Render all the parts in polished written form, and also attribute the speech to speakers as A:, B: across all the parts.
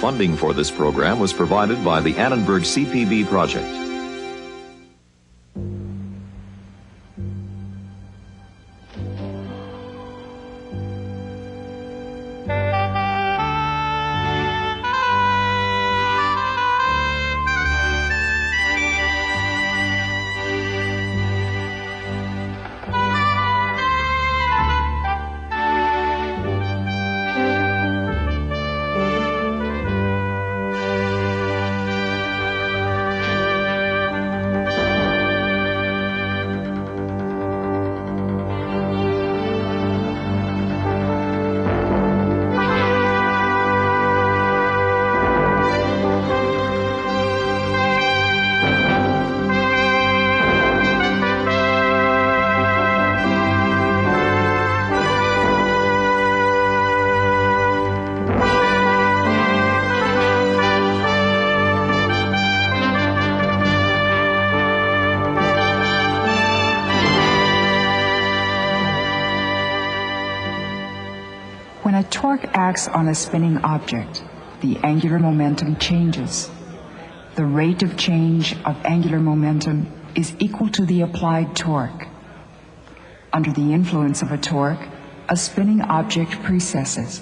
A: funding for this program was provided by the Annenberg CPB project.
B: When a torque acts on a spinning object, the angular momentum changes. The rate of change of angular momentum is equal to the applied torque. Under the influence of a torque, a spinning object precesses.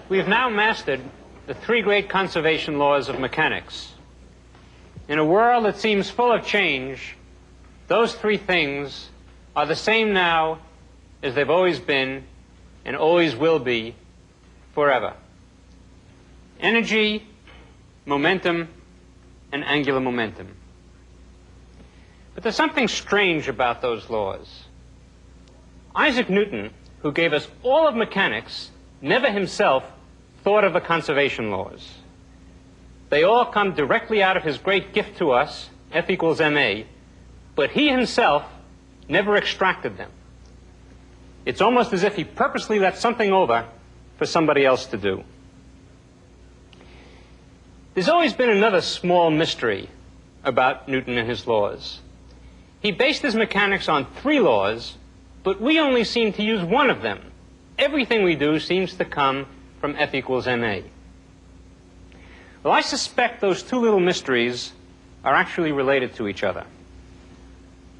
C: We have now mastered the three great conservation laws of mechanics. In a world that seems full of change, those three things are the same now as they've always been and always will be forever. Energy, momentum, and angular momentum. But there's something strange about those laws. Isaac Newton, who gave us all of mechanics, never himself thought of the conservation laws. They all come directly out of his great gift to us, F equals ma, but he himself never extracted them. It's almost as if he purposely left something over for somebody else to do. There's always been another small mystery about Newton and his laws. He based his mechanics on three laws, but we only seem to use one of them. Everything we do seems to come from F equals ma. Well, I suspect those two little mysteries are actually related to each other.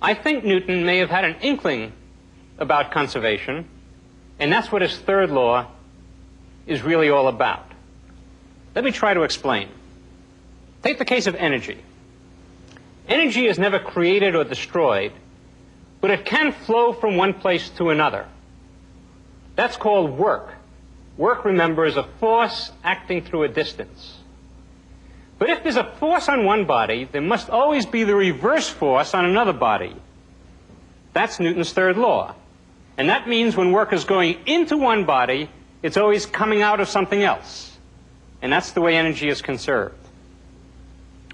C: I think Newton may have had an inkling about conservation, and that's what his third law is really all about. Let me try to explain. Take the case of energy. Energy is never created or destroyed, but it can flow from one place to another. That's called work. Work, remember, is a force acting through a distance. But if there's a force on one body, there must always be the reverse force on another body. That's Newton's third law. And that means when work is going into one body, it's always coming out of something else. And that's the way energy is conserved.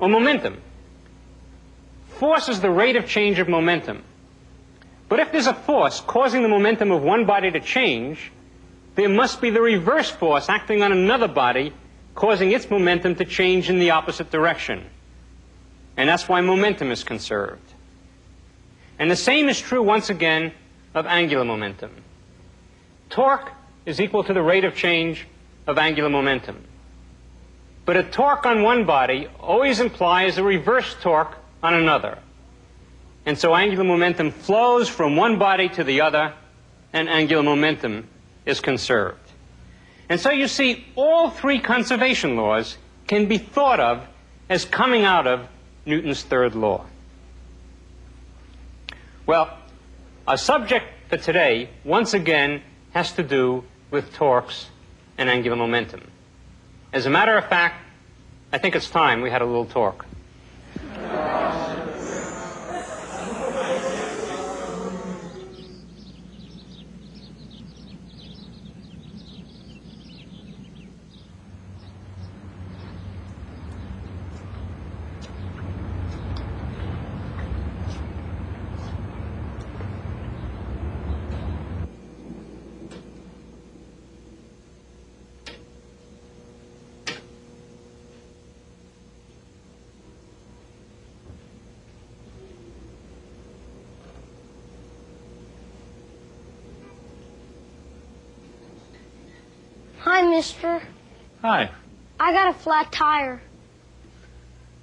C: Or momentum. Force is the rate of change of momentum. But if there's a force causing the momentum of one body to change, there must be the reverse force acting on another body, causing its momentum to change in the opposite direction. And that's why momentum is conserved. And the same is true, once again, of angular momentum. Torque is equal to the rate of change of angular momentum. But a torque on one body always implies a reverse torque on another. And so angular momentum flows from one body to the other, and angular momentum is conserved. And so you see, all three conservation laws can be thought of as coming out of Newton's third law. Well, our subject for today, once again, has to do with torques and angular momentum. As a matter of fact, I think it's time we had a little torque.
D: Hi, mister.
E: Hi.
D: I got a flat tire.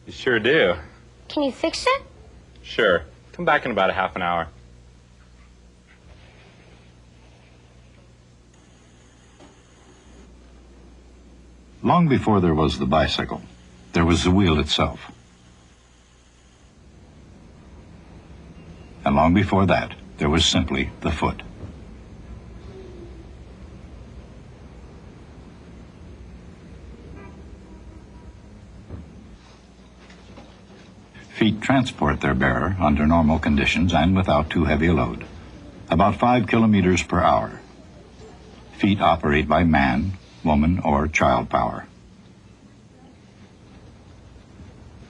E: You sure do.
D: Can you fix it?
E: Sure. Come back in about a half an hour.
F: Long before there was the bicycle, there was the wheel itself. And long before that, there was simply the foot. Feet transport their bearer under normal conditions and without too heavy a load, about 5 kilometers per hour. Feet operate by man, woman, or child power.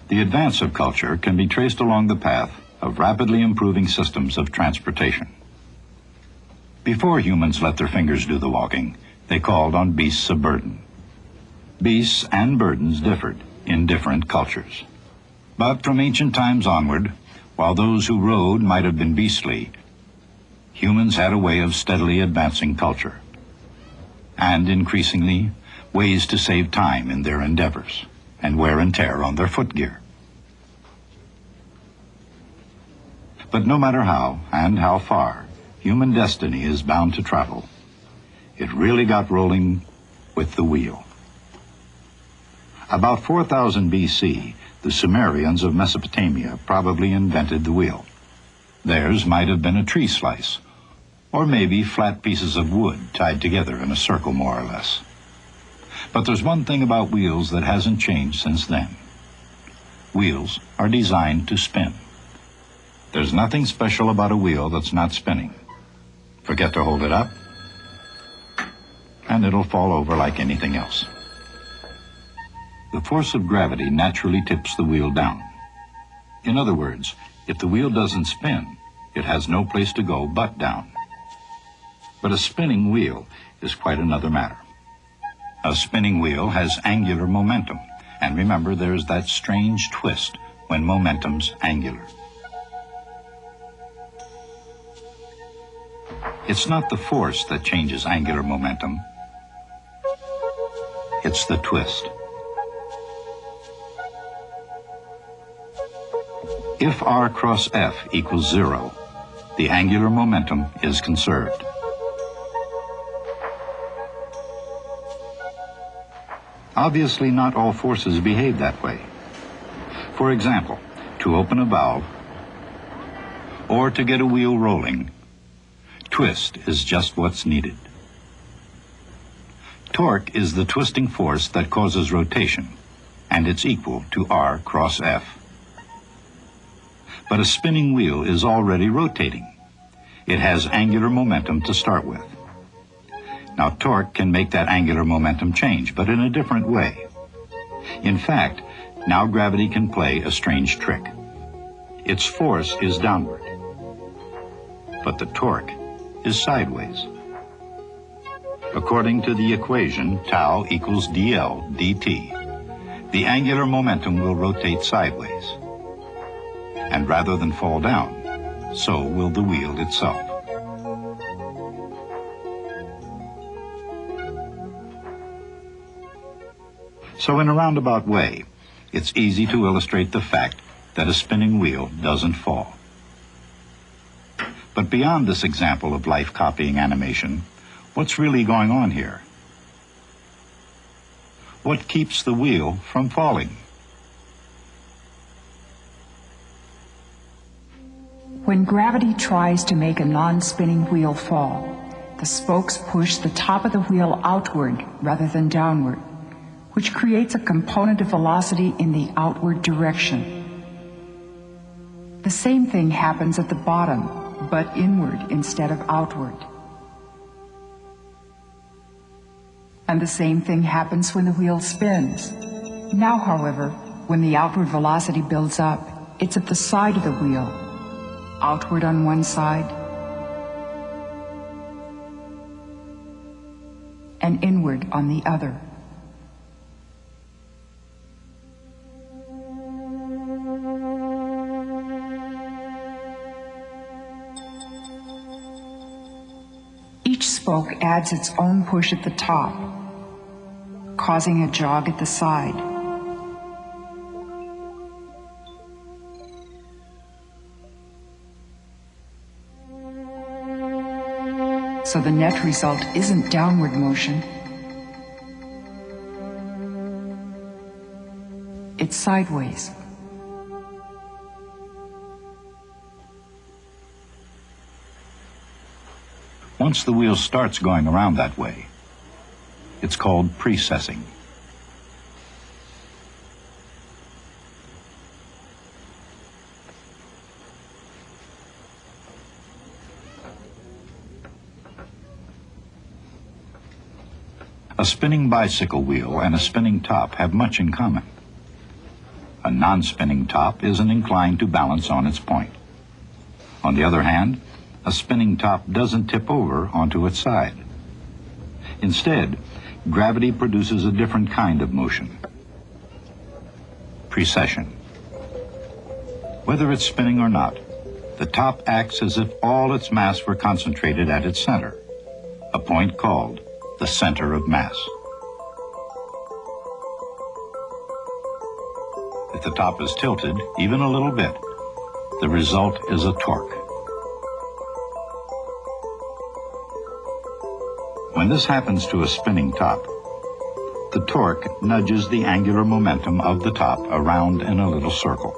F: The advance of culture can be traced along the path of rapidly improving systems of transportation. Before humans let their fingers do the walking, they called on beasts of burden. Beasts and burdens differed in different cultures. But from ancient times onward, while those who rode might have been beastly, humans had a way of steadily advancing culture, and increasingly ways to save time in their endeavors and wear and tear on their footgear. But no matter how and how far human destiny is bound to travel, it really got rolling with the wheel. About 4000 BC, the Sumerians of Mesopotamia probably invented the wheel. Theirs might have been a tree slice, or maybe flat pieces of wood tied together in a circle more or less. But there's one thing about wheels that hasn't changed since then. Wheels are designed to spin. There's nothing special about a wheel that's not spinning. Forget to hold it up, and it'll fall over like anything else. The force of gravity naturally tips the wheel down. In other words, if the wheel doesn't spin, it has no place to go but down. But a spinning wheel is quite another matter. A spinning wheel has angular momentum, and remember, there's that strange twist when momentum's angular. It's not the force that changes angular momentum. It's the twist. If R cross F equals 0, the angular momentum is conserved. Obviously, not all forces behave that way. For example, to open a valve or to get a wheel rolling, twist is just what's needed. Torque is the twisting force that causes rotation, and it's equal to R cross F. But a spinning wheel is already rotating. It has angular momentum to start with. Now, torque can make that angular momentum change, but in a different way. In fact, now gravity can play a strange trick. Its force is downward, but the torque is sideways. According to the equation tau equals dl dt, the angular momentum will rotate sideways. And rather than fall down, so will the wheel itself. So in a roundabout way, it's easy to illustrate the fact that a spinning wheel doesn't fall. But beyond this example of life-copying animation, what's really going on here? What keeps the wheel from falling?
B: When gravity tries to make a non-spinning wheel fall, the spokes push the top of the wheel outward rather than downward, which creates a component of velocity in the outward direction. The same thing happens at the bottom, but inward instead of outward. And the same thing happens when the wheel spins. Now, however, when the outward velocity builds up, it's at the side of the wheel, outward on one side and inward on the other. Each spoke adds its own push at the top, causing a jog at the side. So the net result isn't downward motion, it's sideways.
F: Once the wheel starts going around that way, it's called precessing. A spinning bicycle wheel and a spinning top have much in common. A non-spinning top isn't inclined to balance on its point. On the other hand, a spinning top doesn't tip over onto its side. Instead, gravity produces a different kind of motion. Precession. Whether it's spinning or not, the top acts as if all its mass were concentrated at its center, a point called the center of mass. If the top is tilted, even a little bit, the result is a torque. When this happens to a spinning top, the torque nudges the angular momentum of the top around in a little circle.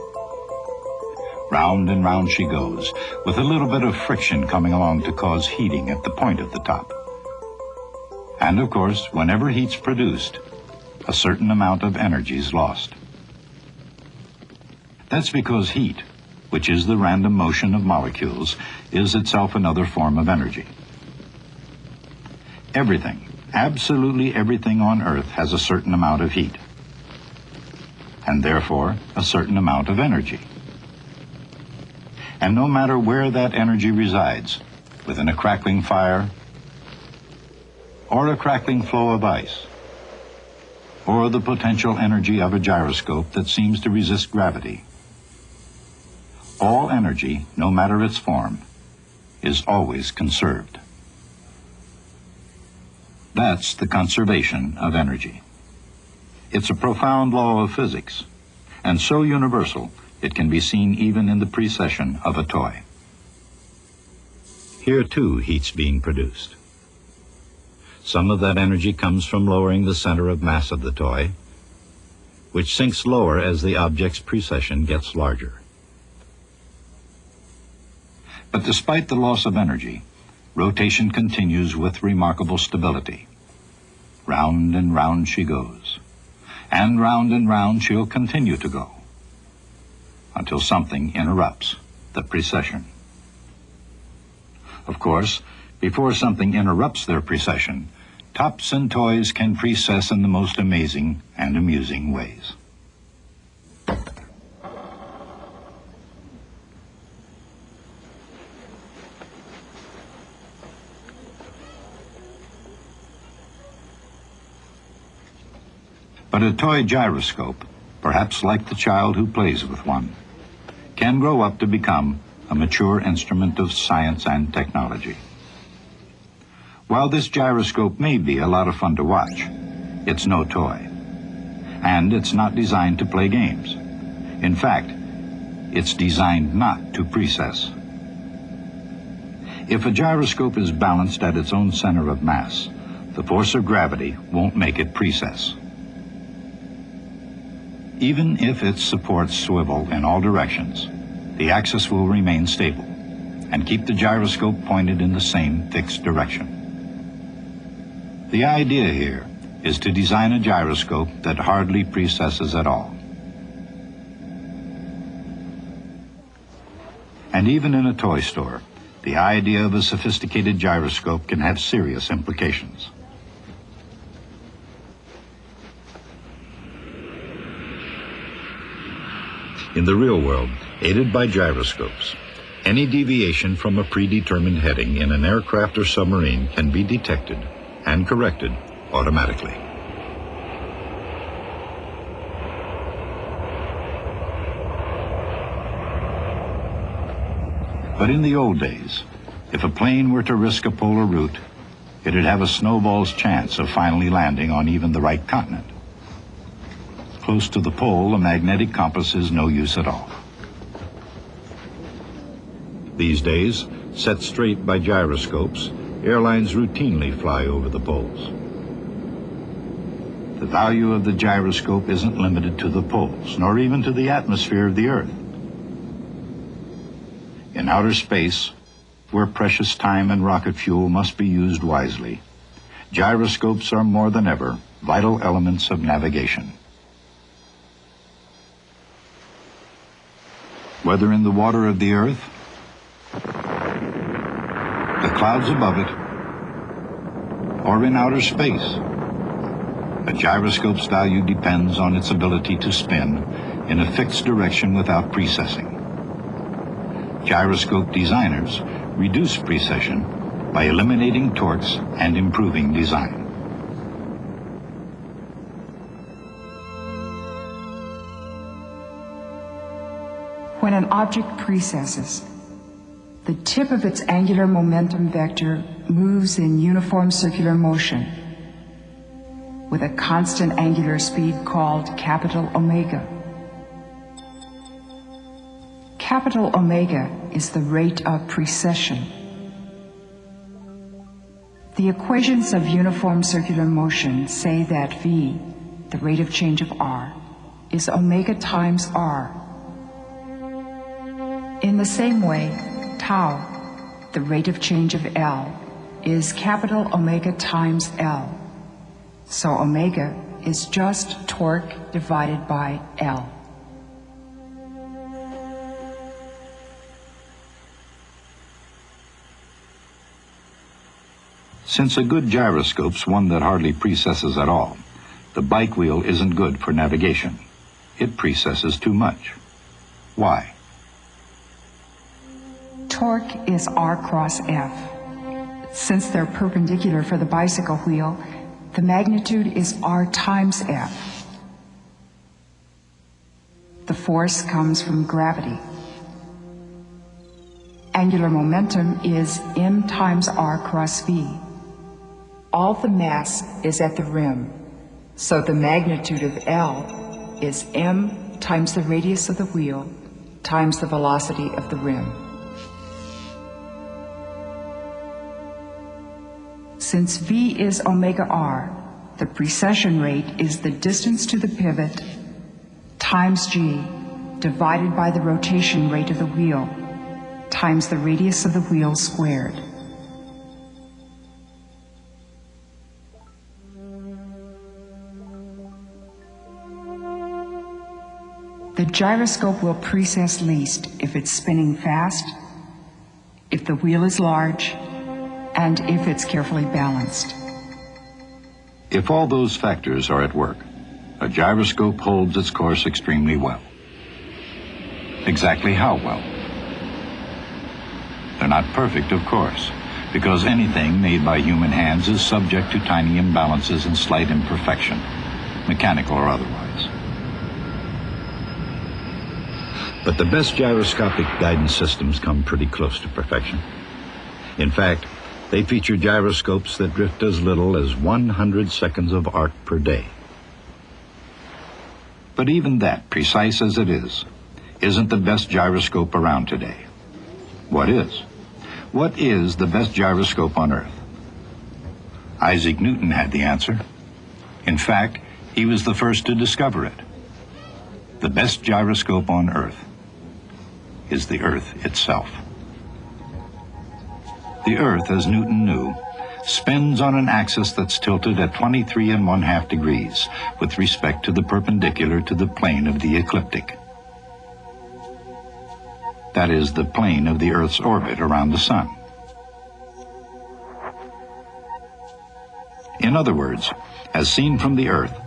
F: Round and round she goes, with a little bit of friction coming along to cause heating at the point of the top. And of course, whenever heat's produced, a certain amount of energy is lost. That's because heat, which is the random motion of molecules, is itself another form of energy. Everything, absolutely everything on Earth has a certain amount of heat, and therefore a certain amount of energy. And no matter where that energy resides, within a crackling fire, or a crackling flow of ice, or the potential energy of a gyroscope that seems to resist gravity, all energy, no matter its form, is always conserved. That's the conservation of energy. It's a profound law of physics, and so universal it can be seen even in the precession of a toy. Here too heat's being produced. Some of that energy comes from lowering the center of mass of the toy, which sinks lower as the object's precession gets larger. But despite the loss of energy, rotation continues with remarkable stability. Round and round she goes, and round she'll continue to go, until something interrupts the precession. Of course, before something interrupts their precession, tops and toys can precess in the most amazing and amusing ways. But a toy gyroscope, perhaps like the child who plays with one, can grow up to become a mature instrument of science and technology. While this gyroscope may be a lot of fun to watch, it's no toy. And it's not designed to play games. In fact, it's designed not to precess. If a gyroscope is balanced at its own center of mass, the force of gravity won't make it precess. Even if its supports swivel in all directions, the axis will remain stable and keep the gyroscope pointed in the same fixed direction. The idea here is to design a gyroscope that hardly precesses at all. And even in a toy store, the idea of a sophisticated gyroscope can have serious implications. In the real world, aided by gyroscopes, any deviation from a predetermined heading in an aircraft or submarine can be detected and corrected automatically. But in the old days, if a plane were to risk a polar route, it'd have a snowball's chance of finally landing on even the right continent. Close to the pole, a magnetic compass is no use at all. These days, set straight by gyroscopes, airlines routinely fly over the poles. The value of the gyroscope isn't limited to the poles, nor even to the atmosphere of the Earth. In outer space, where precious time and rocket fuel must be used wisely, gyroscopes are more than ever vital elements of navigation. Whether in the water of the Earth, the clouds above it, or in outer space, a gyroscope's value depends on its ability to spin in a fixed direction without precessing. Gyroscope designers reduce precession by eliminating torques and improving design.
B: When an object precesses, the tip of its angular momentum vector moves in uniform circular motion with a constant angular speed called capital omega. Capital omega is the rate of precession. The equations of uniform circular motion say that v, the rate of change of r, is omega times r. In the same way, tau, the rate of change of L, is capital omega times L. So omega is just torque divided by L.
F: Since a good gyroscope's one that hardly precesses at all, the bike wheel isn't good for navigation. It precesses too much. Why?
B: Torque is R cross F. Since they're perpendicular for the bicycle wheel, the magnitude is R times F. The force comes from gravity. Angular momentum is m times r cross v. All the mass is at the rim, so the magnitude of L is m times the radius of the wheel times the velocity of the rim. Since v is omega r, the precession rate is the distance to the pivot times g divided by the rotation rate of the wheel times the radius of the wheel squared. The gyroscope will precess least if it's spinning fast, if the wheel is large, and if it's carefully balanced.
F: If all those factors are at work, a gyroscope holds its course extremely well. Exactly how well? They're not perfect, of course, because anything made by human hands is subject to tiny imbalances and slight imperfection, mechanical or otherwise. But the best gyroscopic guidance systems come pretty close to perfection. In fact, they feature gyroscopes that drift as little as 100 seconds of arc per day. But even that, precise as it is, isn't the best gyroscope around today. What is? What is the best gyroscope on Earth? Isaac Newton had the answer. In fact, he was the first to discover it. The best gyroscope on Earth is the Earth itself. The Earth, as Newton knew, spins on an axis that's tilted at 23 1/2 degrees with respect to the perpendicular to the plane of the ecliptic. That is, the plane of the Earth's orbit around the Sun. In other words, as seen from the Earth,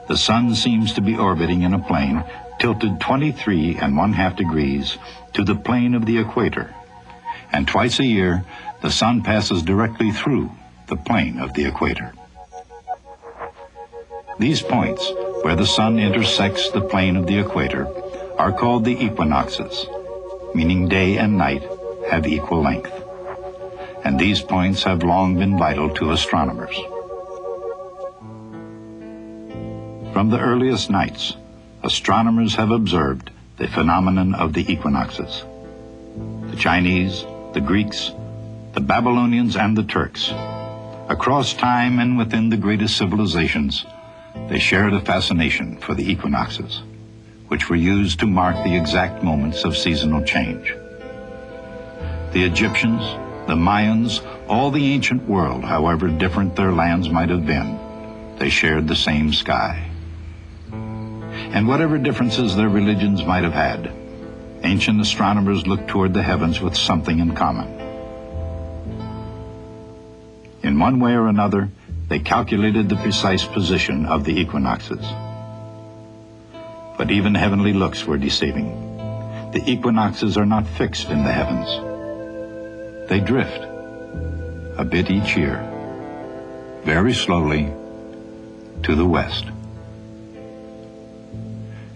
F: the Sun seems to be orbiting in a plane tilted 23 1/2 degrees to the plane of the equator, and twice a year the Sun passes directly through the plane of the equator. These points, where the Sun intersects the plane of the equator, are called the equinoxes, meaning day and night have equal length. and these points have long been vital to astronomers. From the earliest nights, astronomers have observed the phenomenon of the equinoxes. The Chinese, the Greeks, the Babylonians, and the Turks, across time and within the greatest civilizations, they shared a fascination for the equinoxes, which were used to mark the exact moments of seasonal change. The Egyptians, the Mayans, all the ancient world, however different their lands might have been, they shared the same sky. And whatever differences their religions might have had, ancient astronomers looked toward the heavens with something in common. In one way or another, they calculated the precise position of the equinoxes. But even heavenly looks were deceiving. The equinoxes are not fixed in the heavens. They drift, a bit each year, very slowly, to the west.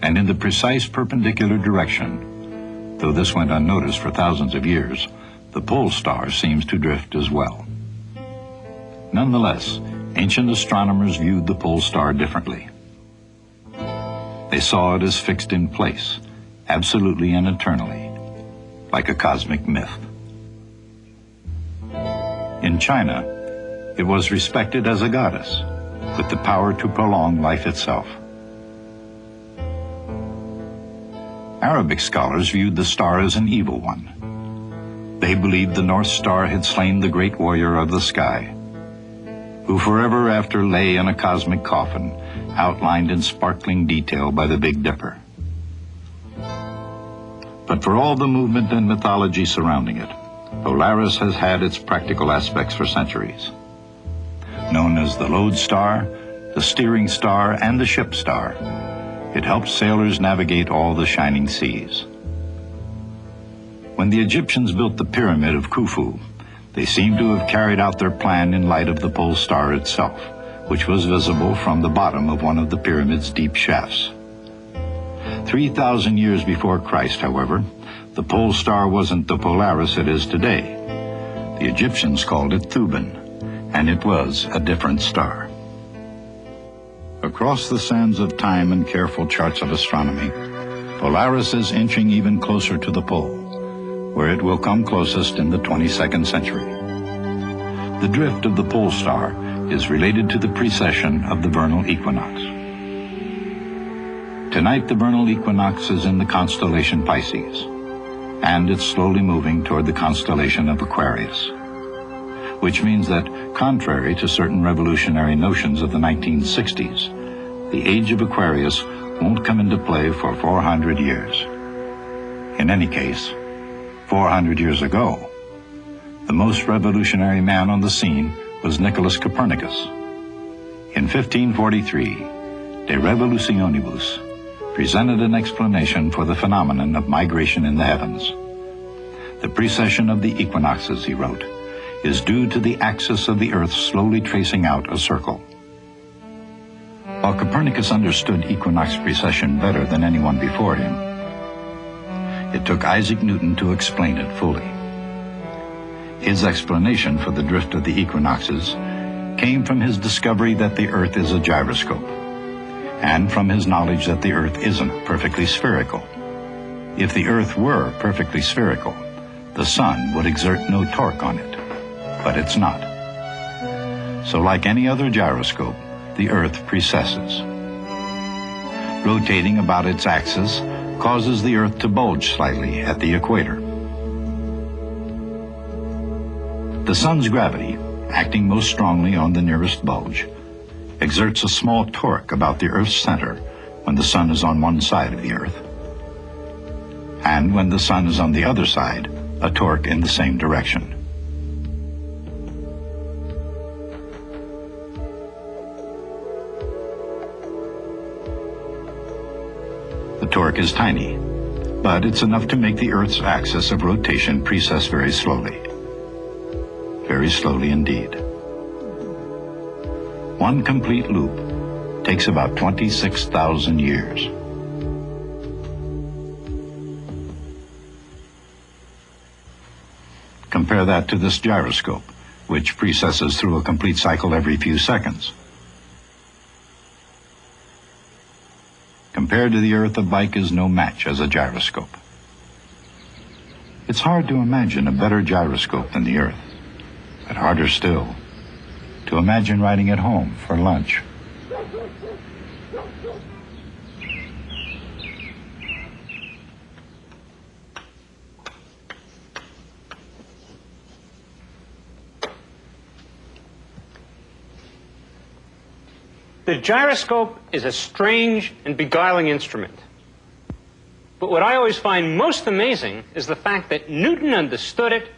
F: And in the precise perpendicular direction, though this went unnoticed for thousands of years, the pole star seems to drift as well. Nonetheless, ancient astronomers viewed the pole star differently. They saw it as fixed in place, absolutely and eternally, like a cosmic myth. In China, it was respected as a goddess, with the power to prolong life itself. Arabic scholars viewed the star as an evil one. They believed the North Star had slain the great warrior of the sky, who forever after lay in a cosmic coffin, outlined in sparkling detail by the Big Dipper. But for all the movement and mythology surrounding it, Polaris has had its practical aspects for centuries. Known as the lodestar, the steering star, and the ship star, it helped sailors navigate all the shining seas. When the Egyptians built the pyramid of Khufu, they seem to have carried out their plan in light of the pole star itself, which was visible from the bottom of one of the pyramid's deep shafts. 3,000 years before Christ, however, the pole star wasn't the Polaris it is today. The Egyptians called it Thuban, and it was a different star. Across the sands of time and careful charts of astronomy, Polaris is inching even closer to the pole, where it will come closest in the 22nd century. The drift of the pole star is related to the precession of the vernal equinox. Tonight, the vernal equinox is in the constellation Pisces, and it's slowly moving toward the constellation of Aquarius, which means that, contrary to certain revolutionary notions of the 1960s, the age of Aquarius won't come into play for 400 years. In any case, 400 years ago, the most revolutionary man on the scene was Nicholas Copernicus. In 1543, De Revolutionibus presented an explanation for the phenomenon of migration in the heavens. The precession of the equinoxes, he wrote, is due to the axis of the Earth slowly tracing out a circle. While Copernicus understood equinox precession better than anyone before him, it took Isaac Newton to explain it fully. His explanation for the drift of the equinoxes came from his discovery that the Earth is a gyroscope, and from his knowledge that the Earth isn't perfectly spherical. If the Earth were perfectly spherical, the sun would exert no torque on it, but it's not. So like any other gyroscope, the Earth precesses. Rotating about its axis causes the Earth to bulge slightly at the equator. The sun's gravity, acting most strongly on the nearest bulge, exerts a small torque about the Earth's center when the sun is on one side of the Earth, and when the sun is on the other side, a torque in the same direction. The torque is tiny, but it's enough to make the Earth's axis of rotation precess very slowly. Very slowly indeed. One complete loop takes about 26,000 years. Compare that to this gyroscope, which precesses through a complete cycle every few seconds. Compared to the Earth, a bike is no match as a gyroscope. It's hard to imagine a better gyroscope than the Earth, but harder still to imagine riding it home for lunch.
C: The gyroscope is a strange and beguiling instrument. But what I always find most amazing is the fact that Newton understood it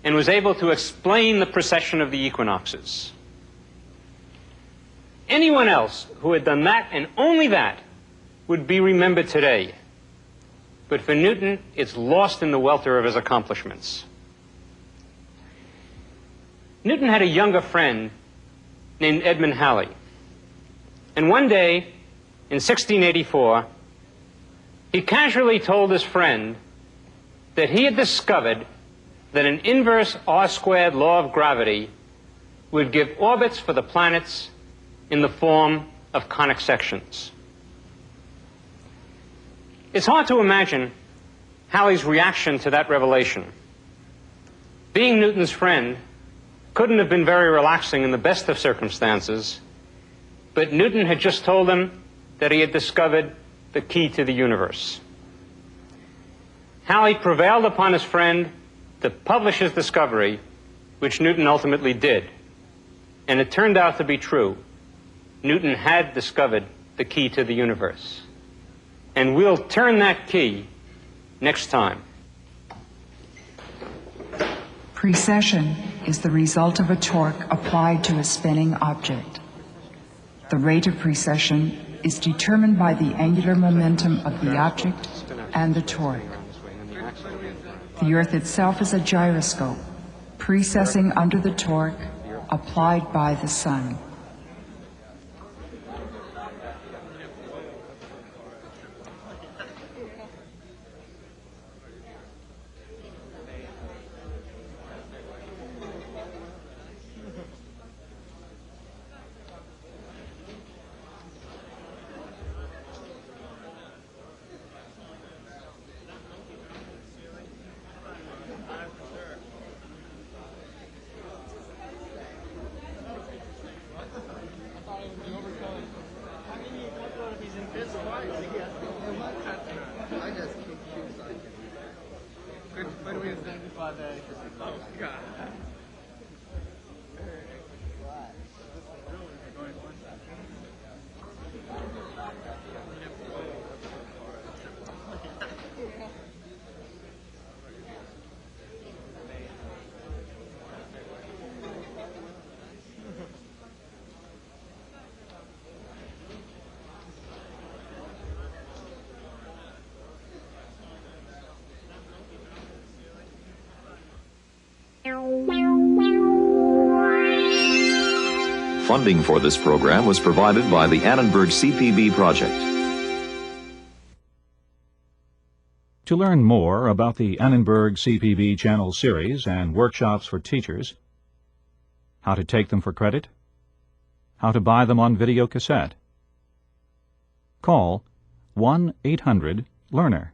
C: and was able to explain the precession of the equinoxes. Anyone else who had done that and only that would be remembered today. But for Newton, it's lost in the welter of his accomplishments. Newton had a younger friend named Edmund Halley. And one day, in 1684, he casually told his friend that he had discovered that an inverse R-squared law of gravity would give orbits for the planets in the form of conic sections. It's hard to imagine Halley's reaction to that revelation. Being Newton's friend couldn't have been very relaxing in the best of circumstances, but Newton had just told him that he had discovered the key to the universe. Halley prevailed upon his friend to publish his discovery, which Newton ultimately did. And it turned out to be true. Newton had discovered the key to the universe. And we'll turn that key next time.
B: Precession is the result of a torque applied to a spinning object. The rate of precession is determined by the angular momentum of the object and the torque. The Earth itself is a gyroscope, precessing under the torque applied by the Sun.
A: Funding for this program was provided by the Annenberg CPB project.
G: To learn more about the Annenberg CPB channel series and workshops for teachers, how to take them for credit, how to buy them on video cassette, call 1-800-LEARNER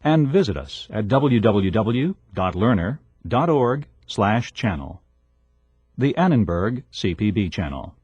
G: and visit us at www.learner.org/channel. The Annenberg CPB channel.